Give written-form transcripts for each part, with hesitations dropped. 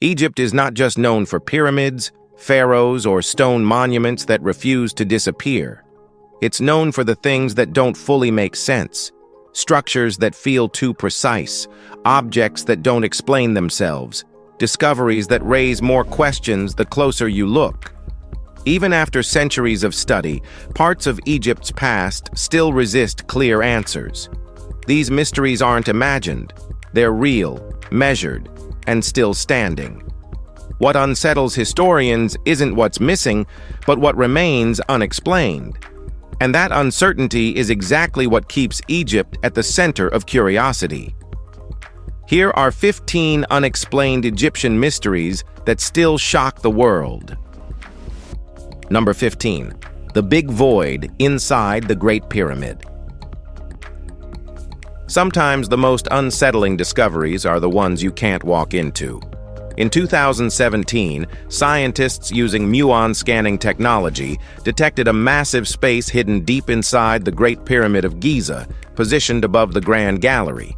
Egypt is not just known for pyramids, pharaohs, or stone monuments that refuse to disappear. It's known for the things that don't fully make sense, structures that feel too precise, objects that don't explain themselves, discoveries that raise more questions the closer you look. Even after centuries of study, parts of Egypt's past still resist clear answers. These mysteries aren't imagined. They're real, measured, and still standing. What unsettles historians isn't what's missing, but what remains unexplained. And that uncertainty is exactly what keeps Egypt at the center of curiosity. Here are 15 unexplained Egyptian mysteries that still shock the world. Number 15. The Big Void inside the Great Pyramid. Sometimes the most unsettling discoveries are the ones you can't walk into. In 2017, scientists using muon scanning technology detected a massive space hidden deep inside the Great Pyramid of Giza, positioned above the Grand Gallery.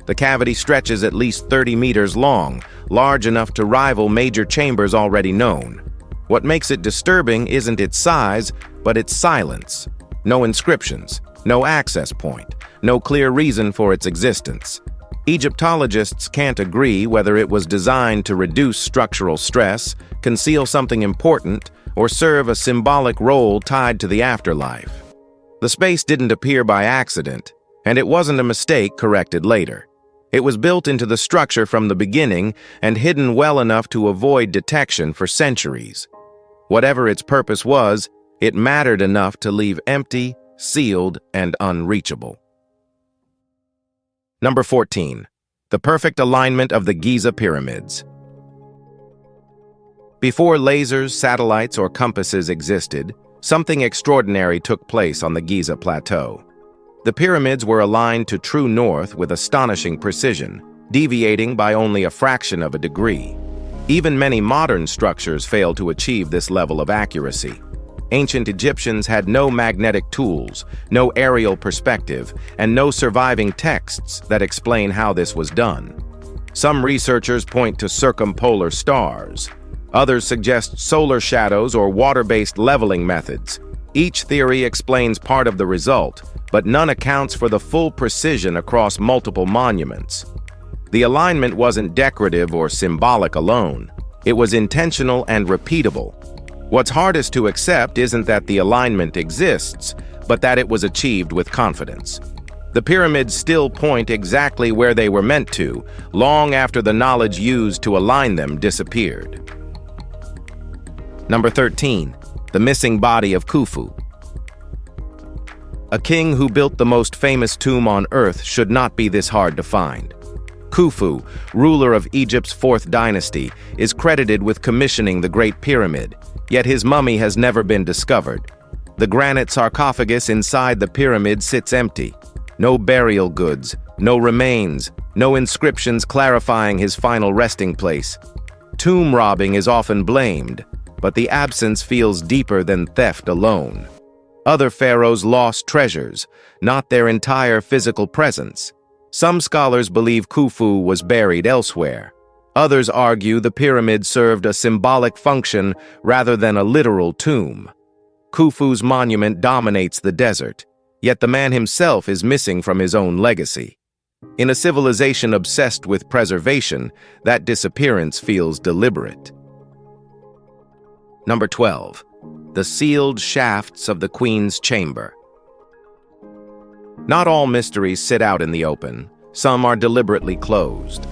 The cavity stretches at least 30 meters long, large enough to rival major chambers already known. What makes it disturbing isn't its size, but its silence. No inscriptions, no access point, no clear reason for its existence. Egyptologists can't agree whether it was designed to reduce structural stress, conceal something important, or serve a symbolic role tied to the afterlife. The space didn't appear by accident, and it wasn't a mistake corrected later. It was built into the structure from the beginning and hidden well enough to avoid detection for centuries. Whatever its purpose was, it mattered enough to leave empty, sealed, and unreachable. Number 14. The perfect alignment of the Giza pyramids. Before lasers, satellites, or compasses existed, something extraordinary took place on the Giza plateau. The pyramids were aligned to true north with astonishing precision, deviating by only a fraction of a degree. Even many modern structures fail to achieve this level of accuracy. Ancient Egyptians had no magnetic tools, no aerial perspective, and no surviving texts that explain how this was done. Some researchers point to circumpolar stars. Others suggest solar shadows or water-based leveling methods. Each theory explains part of the result, but none accounts for the full precision across multiple monuments. The alignment wasn't decorative or symbolic alone. It was intentional and repeatable. What's hardest to accept isn't that the alignment exists, but that it was achieved with confidence. The pyramids still point exactly where they were meant to, long after the knowledge used to align them disappeared. Number 13. The missing body of Khufu. A king who built the most famous tomb on Earth should not be this hard to find. Khufu, ruler of Egypt's 4th dynasty, is credited with commissioning the Great Pyramid, yet his mummy has never been discovered. The granite sarcophagus inside the pyramid sits empty. No burial goods, no remains, no inscriptions clarifying his final resting place. Tomb robbing is often blamed, but the absence feels deeper than theft alone. Other pharaohs lost treasures, not their entire physical presence. Some scholars believe Khufu was buried elsewhere. Others argue the pyramid served a symbolic function rather than a literal tomb. Khufu's monument dominates the desert, yet the man himself is missing from his own legacy. In a civilization obsessed with preservation, that disappearance feels deliberate. Number 12. The sealed shafts of the Queen's Chamber. Not all mysteries sit out in the open. Some are deliberately closed.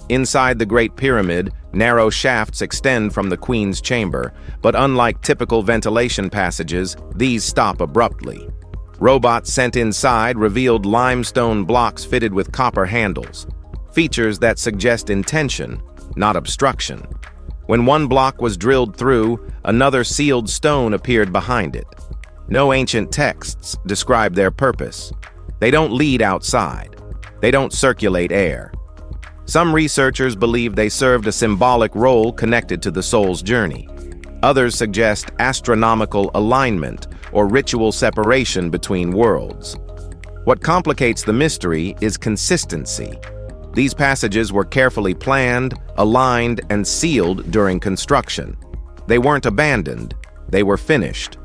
Inside the Great Pyramid, narrow shafts extend from the Queen's Chamber, but unlike typical ventilation passages, these stop abruptly. Robots sent inside revealed limestone blocks fitted with copper handles, features that suggest intention, not obstruction. When one block was drilled through, another sealed stone appeared behind it. No ancient texts describe their purpose. They don't lead outside. They don't circulate air. Some researchers believe they served a symbolic role connected to the soul's journey. Others suggest astronomical alignment or ritual separation between worlds. What complicates the mystery is consistency. These passages were carefully planned, aligned, and sealed during construction. They weren't abandoned, they were finished.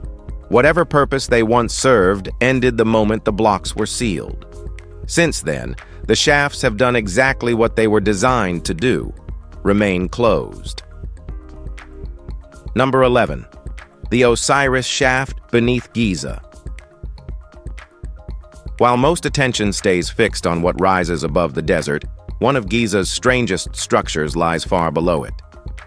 Whatever purpose they once served ended the moment the blocks were sealed. Since then, the shafts have done exactly what they were designed to do: remain closed. Number 11. The Osiris Shaft beneath Giza. While most attention stays fixed on what rises above the desert, one of Giza's strangest structures lies far below it.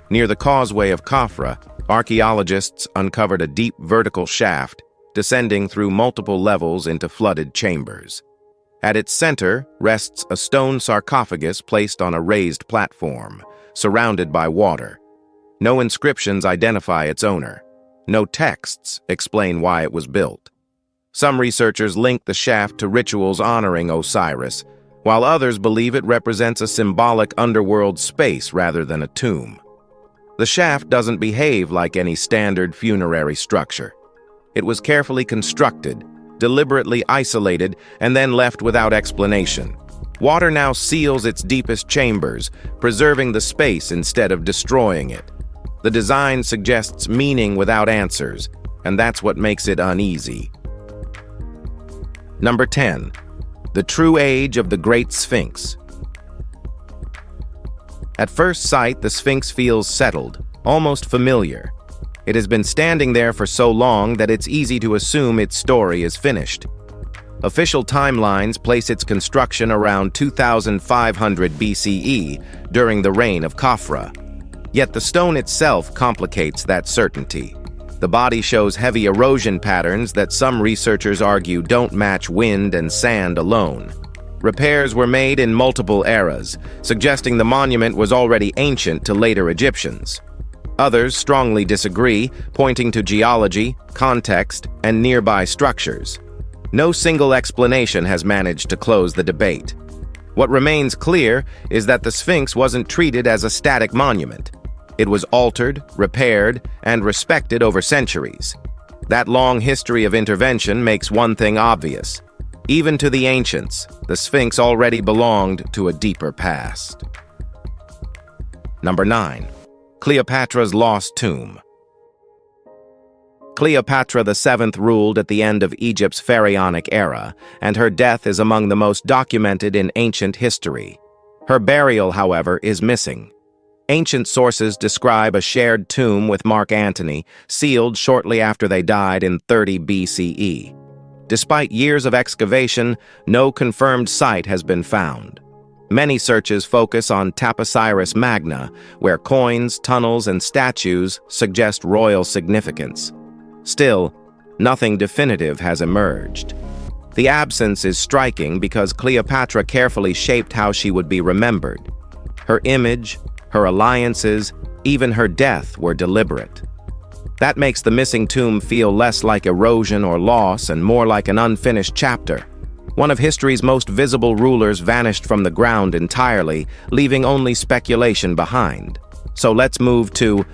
Near the causeway of Khafra, archaeologists uncovered a deep vertical shaft descending through multiple levels into flooded chambers. At its center rests a stone sarcophagus placed on a raised platform, surrounded by water. No inscriptions identify its owner. No texts explain why it was built. Some researchers link the shaft to rituals honoring Osiris, while others believe it represents a symbolic underworld space rather than a tomb. The shaft doesn't behave like any standard funerary structure. It was carefully constructed, deliberately isolated, and then left without explanation. Water now seals its deepest chambers, preserving the space instead of destroying it. The design suggests meaning without answers, and that's what makes it uneasy. Number 10. The True Age of the Great Sphinx. At first sight, the Sphinx feels settled, almost familiar. It has been standing there for so long that it's easy to assume its story is finished. Official timelines place its construction around 2500 BCE during the reign of Khafra. Yet the stone itself complicates that certainty. The body shows heavy erosion patterns that some researchers argue don't match wind and sand alone. Repairs were made in multiple eras, suggesting the monument was already ancient to later Egyptians. Others strongly disagree, pointing to geology, context, and nearby structures. No single explanation has managed to close the debate. What remains clear is that the Sphinx wasn't treated as a static monument. It was altered, repaired, and respected over centuries. That long history of intervention makes one thing obvious. Even to the ancients, the Sphinx already belonged to a deeper past. Number 9. Cleopatra's Lost Tomb. Cleopatra VII ruled at the end of Egypt's pharaonic era, and her death is among the most documented in ancient history. Her burial, however, is missing. Ancient sources describe a shared tomb with Mark Antony, sealed shortly after they died in 30 BCE. Despite years of excavation, no confirmed site has been found. Many searches focus on Taposiris Magna, where coins, tunnels, and statues suggest royal significance. Still, nothing definitive has emerged. The absence is striking because Cleopatra carefully shaped how she would be remembered. Her image, her alliances, even her death were deliberate. That makes the missing tomb feel less like erosion or loss and more like an unfinished chapter. One of history's most visible rulers vanished from the ground entirely, leaving only speculation behind. So let's move to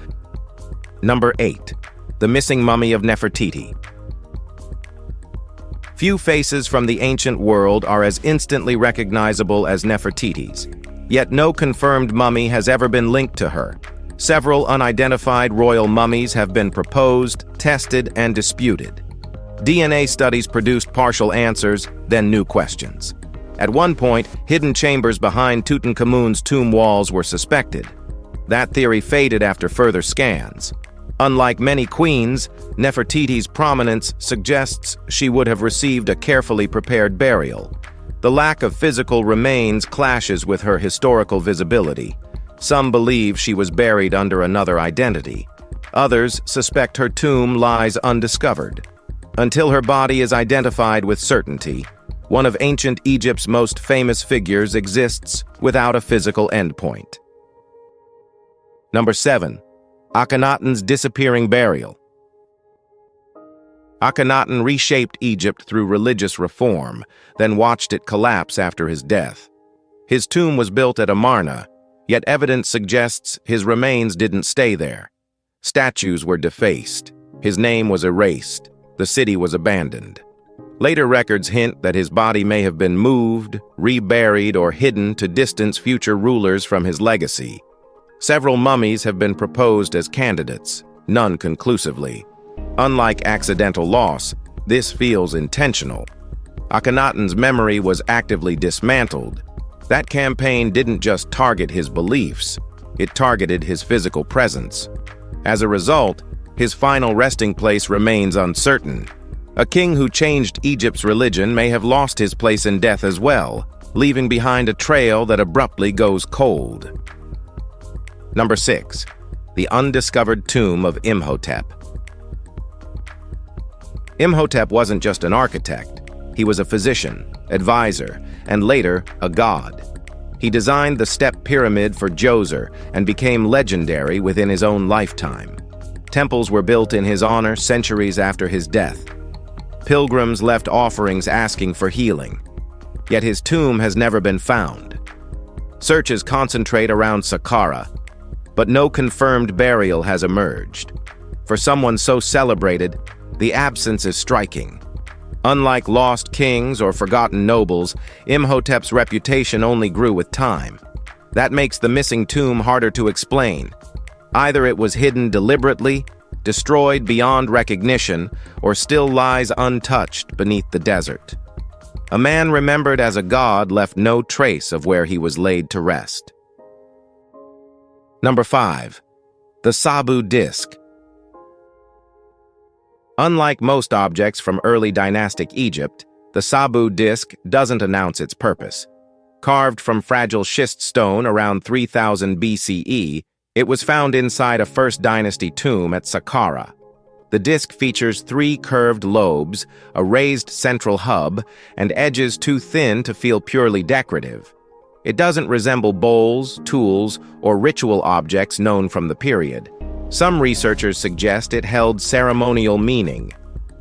Number 8. The Missing Mummy of Nefertiti. Few faces from the ancient world are as instantly recognizable as Nefertiti's. Yet no confirmed mummy has ever been linked to her. Several unidentified royal mummies have been proposed, tested, and disputed. DNA studies produced partial answers, then new questions. At one point, hidden chambers behind Tutankhamun's tomb walls were suspected. That theory faded after further scans. Unlike many queens, Nefertiti's prominence suggests she would have received a carefully prepared burial. The lack of physical remains clashes with her historical visibility. Some believe she was buried under another identity. Others suspect her tomb lies undiscovered. Until her body is identified with certainty, one of ancient Egypt's most famous figures exists without a physical endpoint. Number 7. Akhenaten's disappearing burial. Akhenaten reshaped Egypt through religious reform, then watched it collapse after his death. His tomb was built at Amarna, yet evidence suggests his remains didn't stay there. Statues were defaced. His name was erased. The city was abandoned. Later records hint that his body may have been moved, reburied, or hidden to distance future rulers from his legacy. Several mummies have been proposed as candidates, none conclusively. Unlike accidental loss, this feels intentional. Akhenaten's memory was actively dismantled. That campaign didn't just target his beliefs, it targeted his physical presence. As a result, his final resting place remains uncertain. A king who changed Egypt's religion may have lost his place in death as well, leaving behind a trail that abruptly goes cold. Number 6. The undiscovered tomb of Imhotep. Imhotep wasn't just an architect. He was a physician, advisor, and later, a god. He designed the step pyramid for Djoser and became legendary within his own lifetime. Temples were built in his honor centuries after his death. Pilgrims left offerings asking for healing. Yet his tomb has never been found. Searches concentrate around Saqqara, but no confirmed burial has emerged. For someone so celebrated, the absence is striking. Unlike lost kings or forgotten nobles, Imhotep's reputation only grew with time. That makes the missing tomb harder to explain. Either it was hidden deliberately, destroyed beyond recognition, or still lies untouched beneath the desert. A man remembered as a god left no trace of where he was laid to rest. Number 5. The Sabu Disk. Unlike most objects from early dynastic Egypt, the Sabu disk doesn't announce its purpose. Carved from fragile schist stone around 3000 BCE, it was found inside a First Dynasty tomb at Saqqara. The disk features 3 curved lobes, a raised central hub, and edges too thin to feel purely decorative. It doesn't resemble bowls, tools, or ritual objects known from the period. Some researchers suggest it held ceremonial meaning.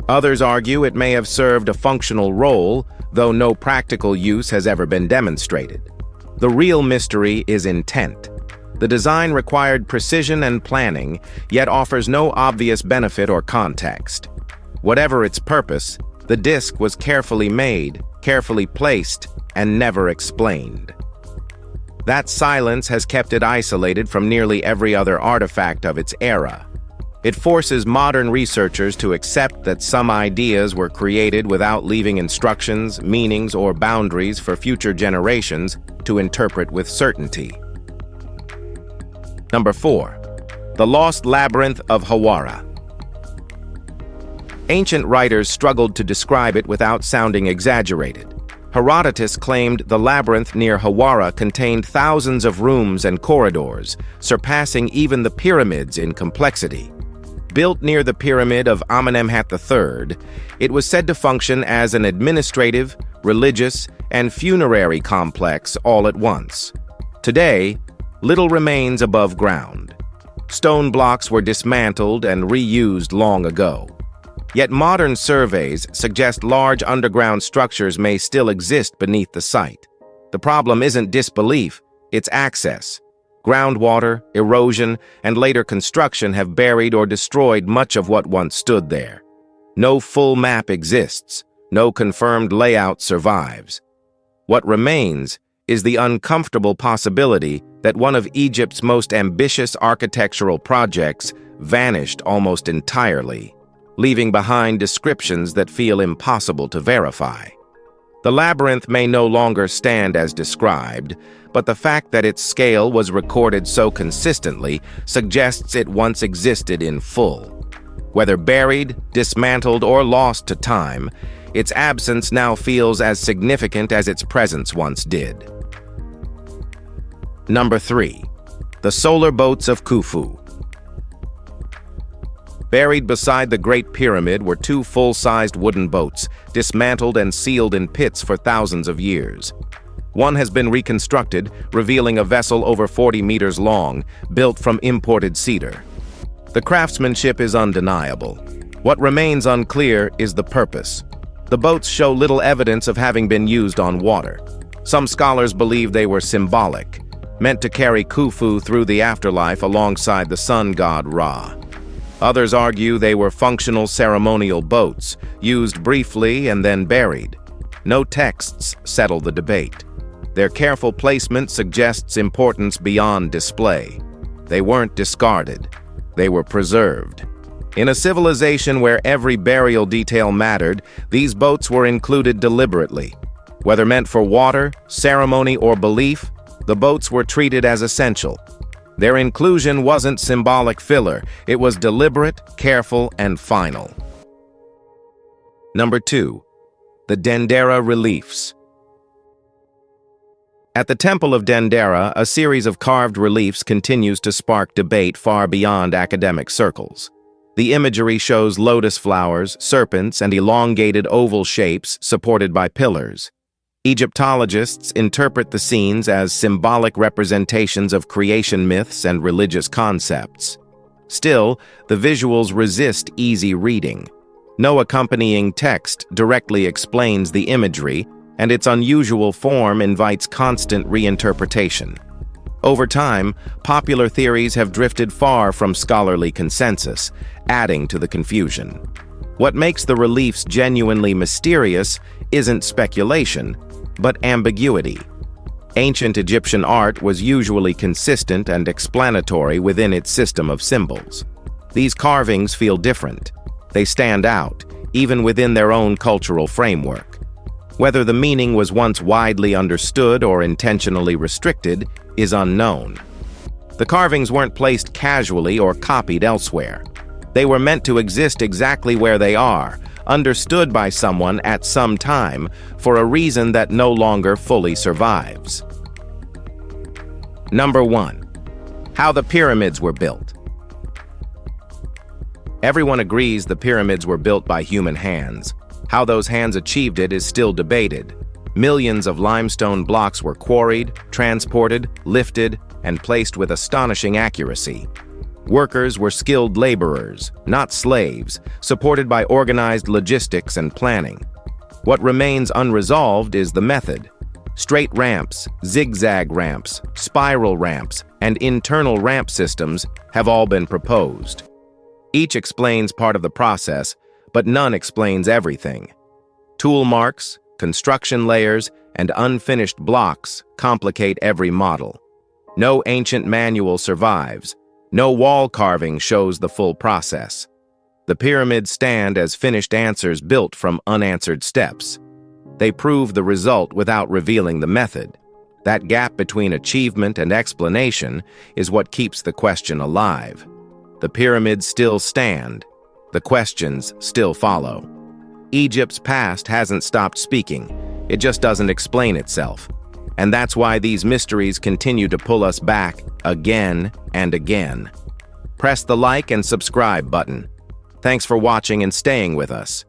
Others argue it may have served a functional role, though no practical use has ever been demonstrated. The real mystery is intent. The design required precision and planning, yet offers no obvious benefit or context. Whatever its purpose, the disk was carefully made, carefully placed, and never explained. That silence has kept it isolated from nearly every other artifact of its era. It forces modern researchers to accept that some ideas were created without leaving instructions, meanings, or boundaries for future generations to interpret with certainty. Number 4. The Lost Labyrinth of Hawara. Ancient writers struggled to describe it without sounding exaggerated. Herodotus claimed the labyrinth near Hawara contained thousands of rooms and corridors, surpassing even the pyramids in complexity. Built near the pyramid of Amenemhat III, it was said to function as an administrative, religious, and funerary complex all at once. Today, little remains above ground. Stone blocks were dismantled and reused long ago. Yet modern surveys suggest large underground structures may still exist beneath the site. The problem isn't disbelief, it's access. Groundwater, erosion, and later construction have buried or destroyed much of what once stood there. No full map exists, no confirmed layout survives. What remains is the uncomfortable possibility that one of Egypt's most ambitious architectural projects vanished almost entirely, leaving behind descriptions that feel impossible to verify. The labyrinth may no longer stand as described, but the fact that its scale was recorded so consistently suggests it once existed in full. Whether buried, dismantled, or lost to time, its absence now feels as significant as its presence once did. Number 3. The Solar Boats of Khufu. Buried beside the Great Pyramid were 2 full-sized wooden boats, dismantled and sealed in pits for thousands of years. One has been reconstructed, revealing a vessel over 40 meters long, built from imported cedar. The craftsmanship is undeniable. What remains unclear is the purpose. The boats show little evidence of having been used on water. Some scholars believe they were symbolic, meant to carry Khufu through the afterlife alongside the sun god Ra. Others argue they were functional ceremonial boats, used briefly and then buried. No texts settle the debate. Their careful placement suggests importance beyond display. They weren't discarded. They were preserved. In a civilization where every burial detail mattered, these boats were included deliberately. Whether meant for water, ceremony, or belief, the boats were treated as essential. Their inclusion wasn't symbolic filler. It was deliberate, careful, and final. Number 2. The Dendera Reliefs. At the Temple of Dendera, a series of carved reliefs continues to spark debate far beyond academic circles. The imagery shows lotus flowers, serpents, and elongated oval shapes supported by pillars. Egyptologists interpret the scenes as symbolic representations of creation myths and religious concepts. Still, the visuals resist easy reading. No accompanying text directly explains the imagery, and its unusual form invites constant reinterpretation. Over time, popular theories have drifted far from scholarly consensus, adding to the confusion. What makes the reliefs genuinely mysterious isn't speculation, but ambiguity. Ancient Egyptian art was usually consistent and explanatory within its system of symbols. These carvings feel different. They stand out, even within their own cultural framework. Whether the meaning was once widely understood or intentionally restricted is unknown. The carvings weren't placed casually or copied elsewhere. They were meant to exist exactly where they are, understood by someone at some time for a reason that no longer fully survives. Number 1. How the pyramids were built. Everyone agrees the pyramids were built by human hands. How those hands achieved it is still debated. Millions of limestone blocks were quarried, transported, lifted, and placed with astonishing accuracy. Workers were skilled laborers, not slaves, supported by organized logistics and planning. What remains unresolved is the method. Straight ramps, zigzag ramps, spiral ramps, and internal ramp systems have all been proposed. Each explains part of the process, but none explains everything. Tool marks, construction layers, and unfinished blocks complicate every model. No ancient manual survives. No wall carving shows the full process. The pyramids stand as finished answers built from unanswered steps. They prove the result without revealing the method. That gap between achievement and explanation is what keeps the question alive. The pyramids still stand. The questions still follow. Egypt's past hasn't stopped speaking. It just doesn't explain itself. And that's why these mysteries continue to pull us back again and again. Press the like and subscribe button. Thanks for watching and staying with us.